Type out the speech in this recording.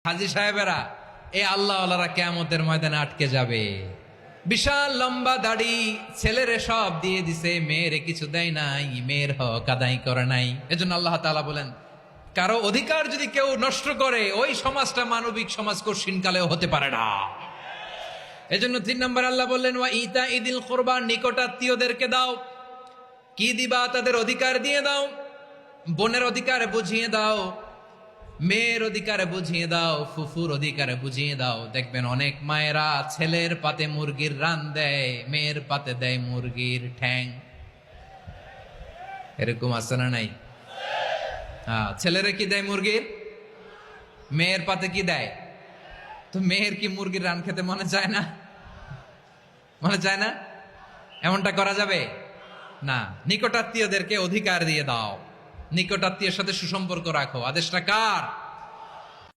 হাজী সাহেবেরা, এই আল্লাহ আল্লাহরা কিয়ামতের ময়দানে আটকে যাবে। বিশাল লম্বা দাড়ি, ছেলেরে সব দিয়ে দিছে, মেয়েরে কিছু দেয় নাই, মেয়ের হক আদায় করে নাই। এজন্য আল্লাহ তাআলা বলেন, কারো অধিকার যদি কেউ নষ্ট করে, ওই সমাজটা মানবিক সমাজ কঠিনকালেও হতে পারে না। এজন্য 3 নম্বর আল্লাহ বললেন, ওয়া ইতা ইদিল কুরবা, নিকটাত্মীয়দেরকে দাও। কি দিবা? তাদের অধিকার দিয়ে দাও। বোনের অধিকার বুঝিয়ে দাও, মেয়ের অধিকারে বুঝিয়ে দাও, ফুফুর অধিকারে বুঝিয়ে দাও। দেখবেন অনেক মায়েরা ছেলের পাতে মুরগির রান দেয়, মেয়ের পাতে দেয় মুরগির ঠ্যাং। এরকম আছে না নাই? ছেলেরা কি দেয়? মুরগির। মেয়ের পাতে কি দেয়? তো মেয়ের কি মুরগির রান খেতে মনে চায় না? মনে চায় না? এমনটা করা যাবে না। নিকটাত্মীয়দেরকে অধিকার দিয়ে দাও, নিকটাত্মীয়ের সাথে সুসম্পর্ক রাখো। আদেশটা কার?